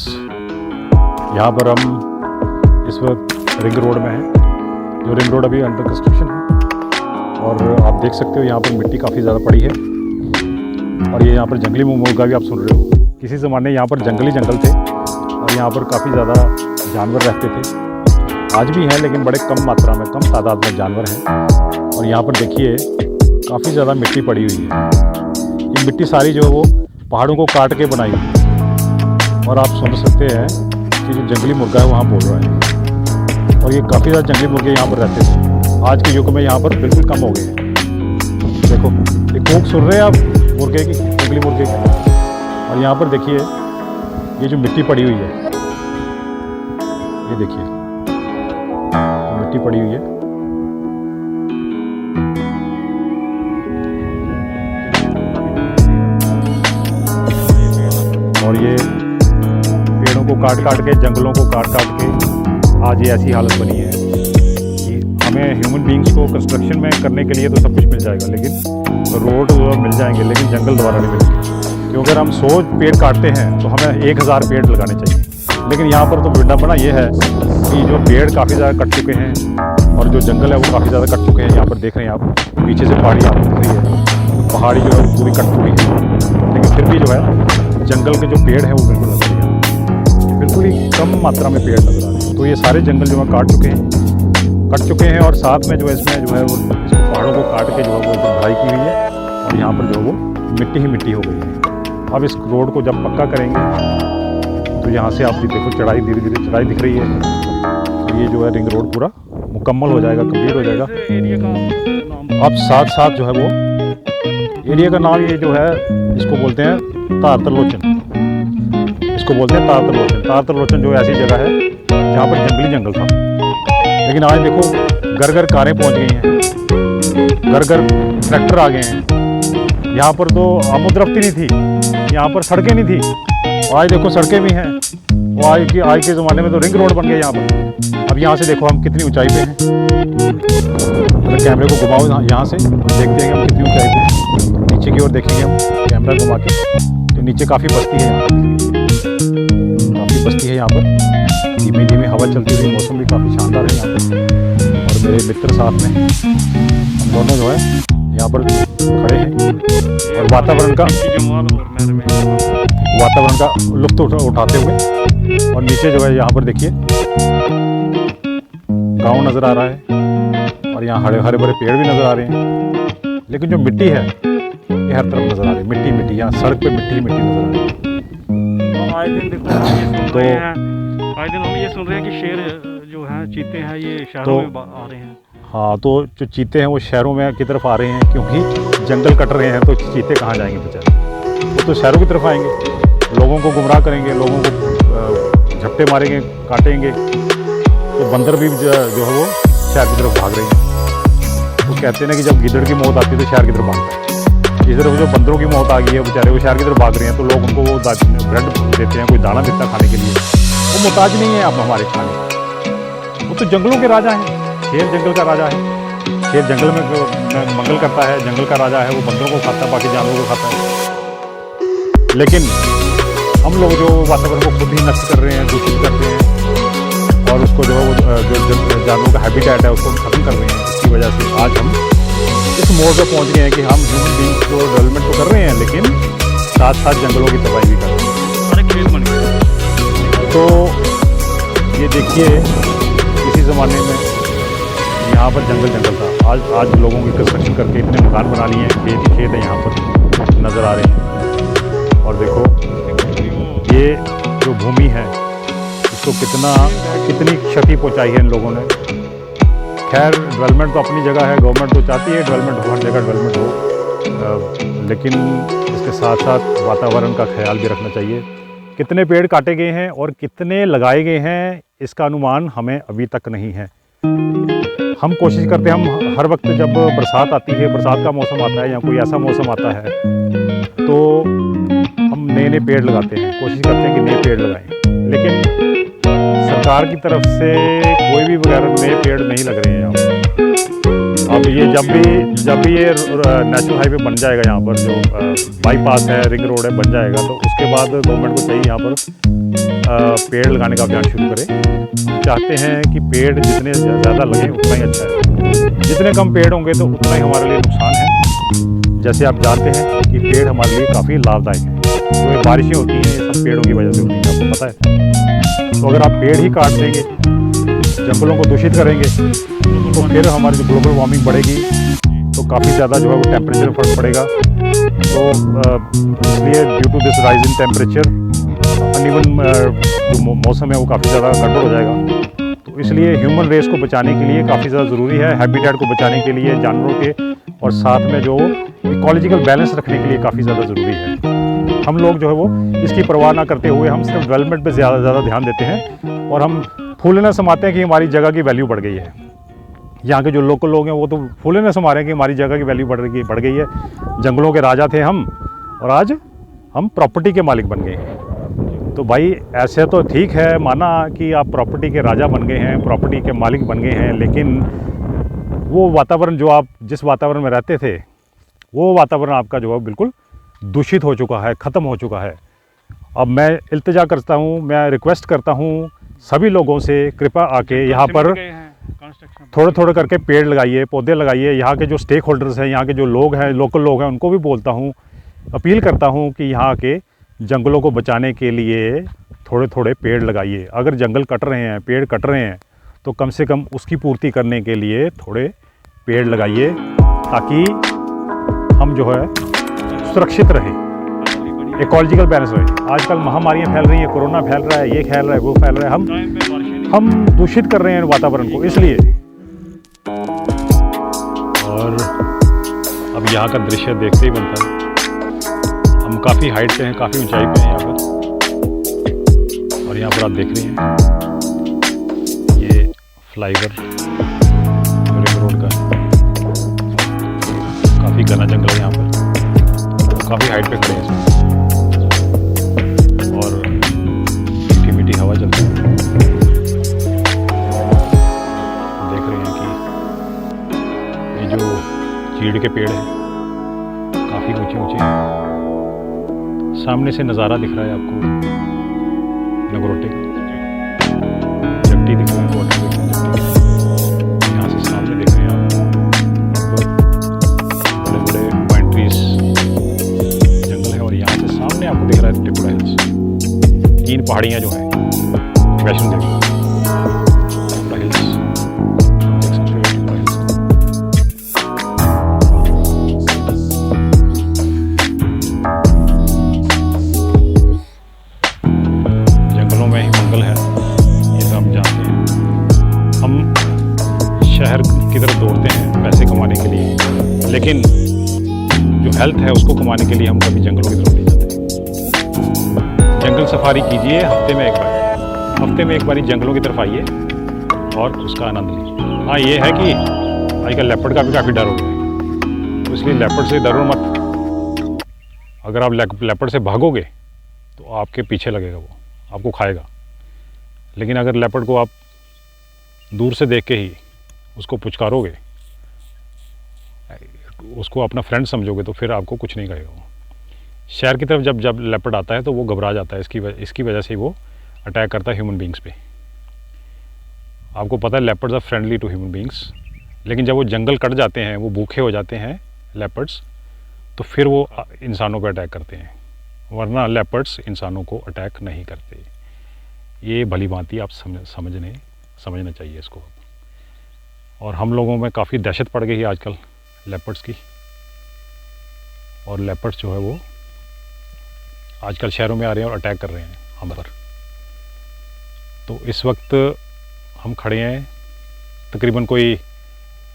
यहाँ पर हम इस वक्त रिंग रोड में हैं। जो रिंग रोड अभी अंडर कंस्ट्रक्शन है और आप देख सकते हो यहाँ पर मिट्टी काफ़ी ज़्यादा पड़ी है। और ये यहाँ पर जंगली मुर्गा भी आप सुन रहे हो। किसी ज़माने यहाँ पर जंगल थे और यहाँ पर काफ़ी ज़्यादा जानवर रहते थे। आज भी हैं लेकिन बड़े कम मात्रा में, कम तादाद में जानवर हैं। और यहाँ पर देखिए काफ़ी ज़्यादा मिट्टी पड़ी हुई है। ये मिट्टी सारी जो है वो पहाड़ों को काट के बनाई हुई है। और आप समझ सकते हैं कि जो जंगली मुर्गा है वहाँ बोल रहा है। और ये काफ़ी ज़्यादा जंगली मुर्गे यहाँ पर रहते थे। आज के युग में यहाँ पर बिल्कुल कम हो गए हैं। देखो ये कूक सुन रहे हैं आप मुर्गे की, जंगली मुर्गे की। और यहाँ पर देखिए ये जो मिट्टी पड़ी हुई है, ये देखिए मिट्टी पड़ी हुई है। और ये पेड़ों को काट के, जंगलों को काट के आज ये ऐसी हालत बनी है कि हमें ह्यूमन बींग्स को कंस्ट्रक्शन में करने के लिए तो सब कुछ मिल जाएगा, लेकिन रोड मिल जाएंगे लेकिन जंगल दोबारा नहीं मिलेंगे। क्योंकि अगर हम 100 पेड़ काटते हैं तो हमें 1000 पेड़ लगाने चाहिए। लेकिन यहाँ पर तो विडंबना ये है कि जो पेड़ काफ़ी ज़्यादा कट चुके हैं और जो जंगल है वो काफ़ी ज़्यादा कट चुके हैं। यहाँ पर देख रहे हैं आप, पीछे से पहाड़ी आपको दिख रही है, पहाड़ी जो है पूरी कट चुकी है। लेकिन फिर भी जो है जंगल के जो पेड़ हैं वो बिल्कुल नजर नहीं आते, बिल्कुल ही कम मात्रा में पेड़ नजर आ रहे हैं। तो ये सारे जंगल जो है कट चुके हैं और साथ में जो है इसमें जो है वो पहाड़ों को काट के जो है वो बढ़ाई की हुई है। और यहाँ पर जो है वो मिट्टी ही मिट्टी हो गई है। अब इस रोड को जब पक्का करेंगे तो यहाँ से आप देखो चढ़ाई, धीरे धीरे चढ़ाई दिख रही है। तो ये जो है रिंग रोड पूरा मुकम्मल हो जाएगा, कंप्लीट हो जाएगा। अब साथ साथ जो है वो एरिया का नाम ये जो है इसको बोलते हैं तारतरलोचन। इसको बोलते हैं तारतरलोचन। तारतरलोचन जो ऐसी जगह है जहाँ पर जंगल था। लेकिन आज देखो घर घर कारें पहुँच गई हैं, घर घर ट्रैक्टर आ गए हैं। यहाँ पर तो आमोदरफ्ती नहीं थी, यहाँ पर सड़कें नहीं थी। और आज देखो सड़कें भी हैं। और आज के ज़माने में तो रिंग रोड बन गया यहाँ पर। अब यहाँ से देखो हम कितनी ऊंचाई पे हैं। अगर कैमरे को घुमाओ यहाँ से देखते हैं हम कितनी ऊंचाई पे हैं। नीचे की ओर देखेंगे हम कैमरा घुमा के तो नीचे काफ़ी बस्ती है, काफ़ी बस्ती है यहाँ पर। धीमे धीमे हवा चलती हुई, मौसम भी काफ़ी शानदार है यहाँ पर। और मेरे मित्र साथ में हम दोनों जो है यहाँ पर खड़े हैं और वातावरण का लुत्फ उठाते हुए। और नीचे जो है यहाँ पर देखिए गांव नज़र आ रहा है और यहाँ हरे भरे पेड़ भी नज़र आ रहे हैं। लेकिन जो मिट्टी है ये हर तरफ नज़र आ रही है, मिट्टी मिट्टी। यहाँ सड़क पे मिट्टी मिट्टी नज़र आ रही है। आए दिन देखो आए दिन हम ये सुन रहे हैं कि शेर जो है, चीते हैं, ये शहरों में आ रहे हैं। हाँ, तो जो चीते हैं वो शहरों में की तरफ आ रहे हैं क्योंकि जंगल कट रहे हैं। तो चीते कहाँ जाएंगे बेचारे, वो तो शहरों की तरफ आएंगे, लोगों को गुमराह करेंगे, लोगों को झपटे मारेंगे, काटेंगे। तो बंदर भी जो है वो शहर की तरफ भाग रहे हैं। वो कहते हैं ना कि जब गिद्दड़ की मौत आती है तो शहर की तरफ भागता है। इस तरफ जो बंदरों की मौत आ गई है बेचारे वो शहर की तरफ भाग रहे हैं। तो लोग उनको वो ब्रेड देते हैं, कोई दाना देता है खाने के लिए। वो मोहताज नहीं है अब हमारे खाने, वो तो जंगलों के राजा हैं। शेर जंगल का राजा है। शेर जंगल में मंगल करता है, जंगल का राजा है। वो बंदरों को खाता है, बाकी जानवरों को खाता है। लेकिन हम लोग जो वातावरण को खुद ही नष्ट कर रहे हैं, दूषित करते हैं और उसको जो है वो जो जानवरों का हैबिटेट है उसको खत्म कर रहे हैं। इसकी वजह से आज हम इस मोड़ पर पहुंच गए हैं कि हम ह्यूमन बींग्स को डेवलपमेंट तो कर रहे हैं लेकिन साथ साथ जंगलों की तबाही भी कर रहे हैं। सारे खेत बन गए। तो ये देखिए किसी ज़माने में यहाँ पर जंगल था। आज लोगों की कंस्ट्रक्शन करके इतने मकान बना लिए हैं, खेत ही खेत है यहाँ पर नज़र आ रहे हैं। और देखो ये जो भूमि है इसको कितनी क्षति पहुँचाई है इन लोगों ने। खैर डेवलपमेंट तो अपनी जगह है, गवर्नमेंट तो चाहती है डेवलपमेंट हो, हर जगह डेवलपमेंट हो। लेकिन इसके साथ साथ वातावरण का ख्याल भी रखना चाहिए। कितने पेड़ काटे गए हैं और कितने लगाए गए हैं इसका अनुमान हमें अभी तक नहीं है। हम कोशिश करते हैं, हम हर वक्त जब बरसात आती है, बरसात का मौसम आता है या कोई ऐसा मौसम आता है तो हम नए पेड़ लगाते हैं, कोशिश करते हैं कि नए पेड़ लगाएं। लेकिन सरकार की तरफ से कोई भी वगैरह नए पेड़ नहीं लग रहे हैं यहाँ पर। अब ये जब भी ये नेशनल हाईवे बन जाएगा, यहाँ पर जो बाईपास है, रिंग रोड है, बन जाएगा तो उसके बाद गवर्नमेंट को चाहिए यहाँ पर पेड़ लगाने का अभियान शुरू करें। चाहते हैं कि पेड़ जितने ज़्यादा लगें उतना ही अच्छा है। जितने कम पेड़ होंगे तो उतना ही हमारे लिए नुकसान है। जैसे आप जानते हैं कि पेड़ हमारे लिए काफ़ी लाभदायक हैं। जो ये बारिशें होती हैं ये सब पेड़ों की वजह से होती हैं, आपको पता है। तो अगर आप पेड़ ही काट देंगे, जंगलों को दूषित करेंगे, तो फिर हमारी जो ग्लोबल वार्मिंग बढ़ेगी तो काफ़ी ज़्यादा जो है वो टेम्परेचर में फर्क पड़ेगा। तो इसलिए due to this rise in temperature uneven जो मौसम है वो काफ़ी ज़्यादा गड़बड़ हो जाएगा। तो इसलिए ह्यूमन रेस को बचाने के लिए काफ़ी ज़्यादा ज़रूरी है, हैबिटेट को बचाने के लिए जानवरों के, और साथ में जो इकोलॉजिकल बैलेंस रखने के लिए काफ़ी ज़्यादा ज़रूरी है। हम लोग जो है वो इसकी परवाह ना करते हुए हम सिर्फ डेवलपमेंट पे ज़्यादा ध्यान देते हैं और हम फूले न समाते हैं कि हमारी जगह की वैल्यू बढ़ गई है। यहाँ के जो लोकल लोग हैं वो तो फूले न समा रहे हैं कि हमारी जगह की वैल्यू बढ़ गई है। जंगलों के राजा थे हम और आज हम प्रॉपर्टी के मालिक बन गए हैं। तो भाई ऐसे तो ठीक है, माना कि आप प्रॉपर्टी के राजा बन गए हैं, प्रॉपर्टी के मालिक बन गए हैं, लेकिन वो वातावरण जो आप जिस वातावरण में रहते थे वो वातावरण आपका जो है बिल्कुल दूषित हो चुका है, ख़त्म हो चुका है। अब मैं इल्तिजा करता हूँ, मैं रिक्वेस्ट करता हूँ सभी लोगों से, कृपया आके यहाँ पर थोड़े थोड़े करके पेड़ लगाइए, पौधे लगाइए। यहाँ के जो स्टेक होल्डर्स हैं, यहाँ के जो लोग हैं, लोकल लोग हैं, उनको भी बोलता हूँ, अपील करता हूँ कि यहाँ के जंगलों को बचाने के लिए थोड़े थोड़े पेड़ लगाइए। अगर जंगल कट रहे हैं, पेड़ कट रहे हैं, तो कम से कम उसकी पूर्ति करने के लिए थोड़े पेड़ लगाइए ताकि हम जो है सुरक्षित रहें, इकोलॉजिकल बैलेंस रहे। आजकल महामारियाँ फैल रही हैं, कोरोना फैल रहा है, ये फैल रहा है, वो फैल रहा है, हम दूषित कर रहे हैं वातावरण को इसलिए। और अब यहाँ का दृश्य देखते ही बनता है। हम काफ़ी हाइट पे हैं, काफ़ी ऊंचाई पे हैं यहाँ पर, और यहाँ पर आप देख रहे हैं ये फ्लाईओवर रिंग रोड का काफ़ी घना जंगल है यहाँ पर, तो काफ़ी हाइट पे खड़े हैं और मीठी मीठी हवा चलती है। देख रहे हैं कि ये जो चीड़ के पेड़ हैं काफ़ी ऊंचे ऊंचे हैं। सामने से नज़ारा दिख रहा है आपको नगरोटे का, चट्टी दिख रहा है, वाटर दिख रहा है। यहाँ से सामने देख रहे हैं आप बड़े बड़े पाइन ट्रीज जंगल है, और यहाँ से सामने आपको दिख रहा है त्रिपुरा हिल्स। 3 पहाड़ियाँ जो हैं वैष्णो देवी, त्रिपुरा हिल्स, देख सकते हो त्रिपुरा हिल्स। जंगलों में ही मंगल है, ये तो हम जानते हैं। हम शहर की तरफ दौड़ते हैं पैसे कमाने के लिए, लेकिन जो हेल्थ है उसको कमाने के लिए हम कभी जंगलों की तरफ नहीं जाते। जंगल सफारी कीजिए हफ्ते में एक बार जंगलों की तरफ आइए और उसका आनंद लीजिए। हाँ, ये है कि आजकल लेपर्ड का भी काफ़ी डर हो गया है, तो इसलिए लेपर्ड से डरो मत। अगर आप लेपर्ड से भागोगे तो आपके पीछे लगेगा, वो आपको खाएगा। लेकिन अगर लेपर्ड को आप दूर से देख के ही उसको पुचकारोगे, उसको अपना फ्रेंड समझोगे, तो फिर आपको कुछ नहीं करेगा वो। शहर की तरफ जब लेपर्ड आता है तो वो घबरा जाता है, इसकी वजह से वो अटैक करता है ह्यूमन बींग्स पे। आपको पता है leopards are friendly to human beings, लेकिन जब वो जंगल कट जाते हैं, वो भूखे हो जाते हैं लेपर्ड्स, तो फिर वो इंसानों पर अटैक करते हैं, वरना लेपर्ड्स इंसानों को अटैक नहीं करते। ये भली भांति आप समझना चाहिए इसको। और हम लोगों में काफ़ी दहशत पड़ गई है आजकल लेपर्ड्स की, और लेपर्ड्स जो है वो आजकल शहरों में आ रहे हैं और अटैक कर रहे हैं हम पर। तो इस वक्त हम खड़े हैं तकरीबन कोई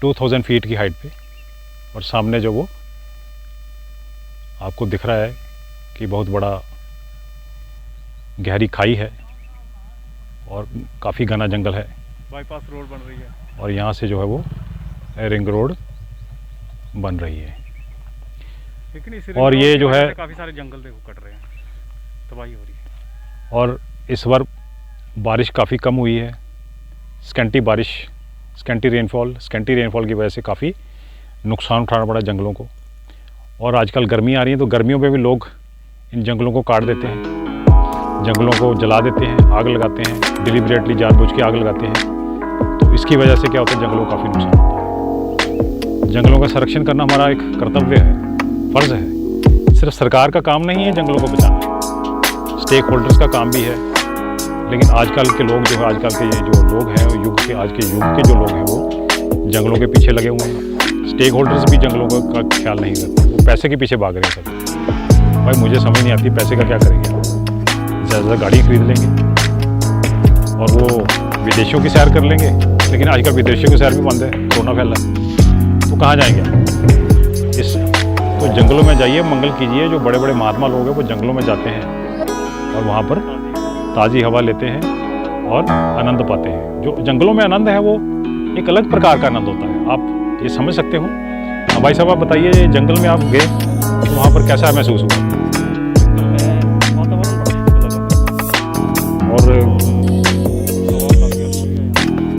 2000 फीट की हाइट पे, और सामने जो वो आपको दिख रहा है कि बहुत बड़ा गहरी खाई है और काफ़ी घना जंगल है। बाईपास रोड बन रही है, और यहाँ से जो है वो रिंग रोड बन रही है। लेकिन इस और ये जो है काफ़ी सारे जंगल देखो कट रहे हैं, तबाही हो रही है। और इस बार बारिश काफ़ी कम हुई है, स्कैंटी रेनफॉल की वजह से काफ़ी नुकसान उठाना पड़ा जंगलों को। और आजकल गर्मी आ रही है, तो गर्मियों में भी लोग इन जंगलों को काट देते हैं। जंगलों को जला देते हैं, आग लगाते हैं, डिलिबरेटली जानबूझ के आग लगाते हैं। तो इसकी वजह से क्या होता है, जंगलों को काफ़ी नुकसान होता है। जंगलों का संरक्षण करना हमारा एक कर्तव्य है, फ़र्ज़ है। सिर्फ सरकार का काम नहीं है जंगलों को बचाना, स्टेक होल्डर्स का काम भी है। लेकिन आजकल के लोग जो है, आजकल के ये जो लोग हैं, आज के युग के जो लोग हैं, वो जंगलों के पीछे लगे हुए हैं। स्टेक होल्डर्स भी जंगलों का ख्याल नहीं करते, वो पैसे के पीछे भाग रहे हैं सब। भाई मुझे समझ नहीं आती पैसे का क्या करेंगे, ज़्यादा गाड़ी खरीद लेंगे और वो विदेशियों की सैर कर लेंगे। लेकिन आजकल विदेशियों की सैर भी बंद है, कोरोना फैला है, तो कहाँ जाएंगे तो जंगलों में जाइए, मंगल कीजिए। जो बड़े बड़े महात्मा लोग हैं वो जंगलों में जाते हैं और वहाँ पर ताज़ी हवा लेते हैं और आनंद पाते हैं। जो जंगलों में आनंद है वो एक अलग प्रकार का आनंद होता है, आप ये समझ सकते हो। हाँ भाई साहब, आप बताइए, जंगल में आप गए तो वहाँ पर कैसा महसूस हुआ?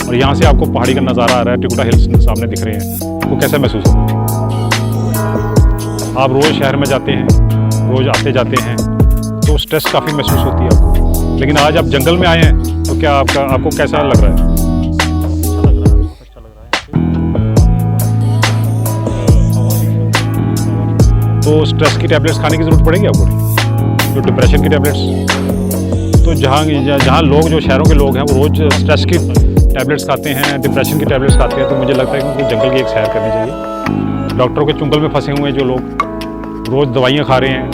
और यहाँ से आपको पहाड़ी का नज़ारा आ रहा है, टिकुटा हिल्स सामने दिख रहे हैं, वो कैसा महसूस होता है? आप रोज़ शहर में जाते हैं, रोज़ आते जाते हैं, तो स्ट्रेस काफ़ी महसूस होती है आपको। लेकिन आज आप जंगल में आए हैं तो क्या आपको कैसा लग रहा है? तो स्ट्रेस की टैबलेट्स खाने की ज़रूरत पड़ेगी आपको नहीं, जो डिप्रेशन की टैबलेट्स। तो जहाँ लोग, जो शहरों के लोग हैं, वो रोज़ स्ट्रेस की टैबलेट्स खाते हैं, डिप्रेशन की टैबलेट्स खाते हैं, तो मुझे लगता है कि उनको जंगल की एक सैर करनी चाहिए। डॉक्टरों के चुंगल में फंसे हुए हैं जो लोग, रोज़ दवाइयाँ खा रहे हैं,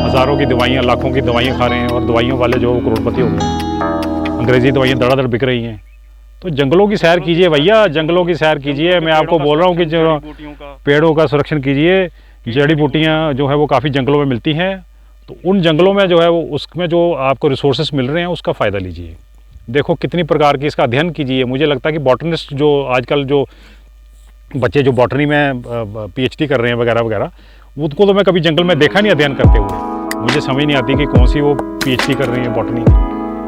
हज़ारों की दवाइयाँ, लाखों की दवाइयाँ खा रहे हैं, और दवाइयों वाले जो करोड़पति हो गए, अंग्रेज़ी दवाइयाँ धड़ाधड़ बिक रही हैं। तो जंगलों की सैर कीजिए भैया, जंगलों की सैर कीजिए। मैं आपको बोल रहा हूँ कि जो पेड़ों का संरक्षण कीजिए। जड़ी बूटियाँ जो है वो काफ़ी जंगलों में मिलती हैं, तो उन जंगलों में जो है वो उसमें जो आपको रिसोर्सेस मिल रहे हैं उसका फ़ायदा लीजिए। देखो कितनी प्रकार की, इसका अध्ययन कीजिए। मुझे लगता है कि बॉटनिस्ट जो आजकल जो बच्चे जो बॉटनी में PhD कर रहे हैं वगैरह वगैरह, उनको तो मैं कभी जंगल में देखा नहीं अध्ययन करते हुए। मुझे समझ नहीं आती कि कौन सी वो PhD कर रही है बॉटनी की।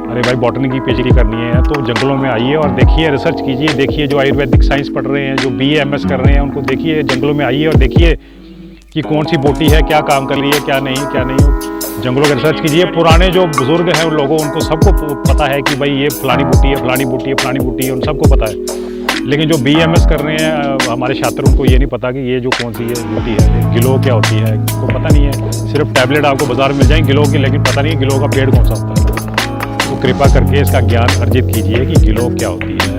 अरे भाई, बॉटनी की PhD करनी है तो जंगलों में आइए और देखिए, रिसर्च कीजिए। देखिए जो आयुर्वेदिक साइंस पढ़ रहे हैं, जो BA MS कर रहे हैं, उनको देखिए, जंगलों में आइए और देखिए कि कौन सी बूटी है, क्या काम कर रही है, क्या नहीं। जंगलों का रिसर्च कीजिए। पुराने जो बुजुर्ग हैं उन लोगों, उनको सबको पता है कि भाई ये फलानी बूटी है, फलानी बूटी है, फलानी बूटी है, उन सबको पता है। लेकिन जो BA MS कर रहे हैं हमारे छात्र, उनको ये नहीं पता कि ये जो कौन सी है बूटी है, गिलों क्या होती है, उनको पता नहीं है। सिर्फ टैबलेट आपको बाजार में मिल जाएंगे गिलों की, लेकिन पता नहीं गिलों का पेड़ कौन सा होता है। तो कृपा करके इसका ज्ञान अर्जित कीजिए कि गिलों क्या होती है,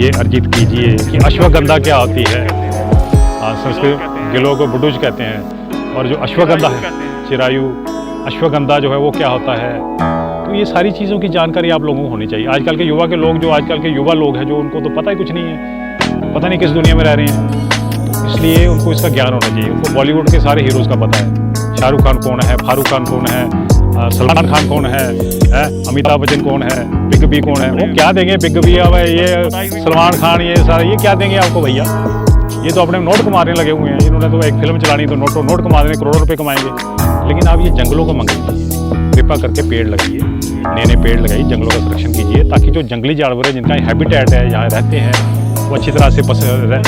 ये अर्जित कीजिए कि अश्वगंधा क्या होती है। हाँ, संस्कृत गिलों को बुडुज कहते हैं, और जो अश्वगंधा है, चिरायु, अश्वगंधा जो है वो क्या होता है। तो ये सारी चीज़ों की जानकारी आप लोगों को होनी चाहिए। आजकल के युवा के लोग, जो आजकल के युवा लोग हैं, जो उनको तो पता ही कुछ नहीं है, पता नहीं किस दुनिया में रह रहे हैं। तो इसलिए उनको इसका ज्ञान होना चाहिए। उनको बॉलीवुड के सारे हीरोज़ का पता है, शाहरुख खान कौन है, फारूक खान कौन है, सलमान खान कौन है, अमिताभ बच्चन कौन है, बिग बी कौन है। वो क्या देंगे बिग बी, अब ये सलमान खान, ये सारे, ये क्या देंगे आपको भैया? ये तो अपने नोट कमाने लगे हुए हैं। इन्होंने तो एक फिल्म चलानी तो नोट कमा देंगे, करोड़ों रुपए कमाएंगे। लेकिन आप ये जंगलों को मंगल कीजिए, कृपा करके पेड़ लगाइए, नए पेड़ लगाइए, जंगलों का संरक्षण कीजिए, ताकि जो जंगली जानवर है, जिनका हैबिटेट है, यहाँ रहते हैं, वो अच्छी तरह से रह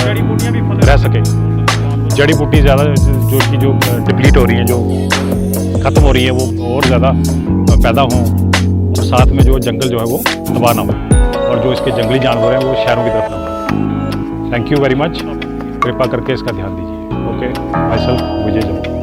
सके। जड़ी बूटी ज़्यादा जो डिप्लीट हो रही हैं, जो ख़त्म हो रही है, वो और ज़्यादा पैदा हों, और साथ में जो जंगल जो है वो तबाह ना हो, और जो इसके जंगली जानवर हैं वो शहरों की तरफ ना हो। Thank you very much. कृपा करके इसका ध्यान दीजिए। Okay, my self Vijay Jammu.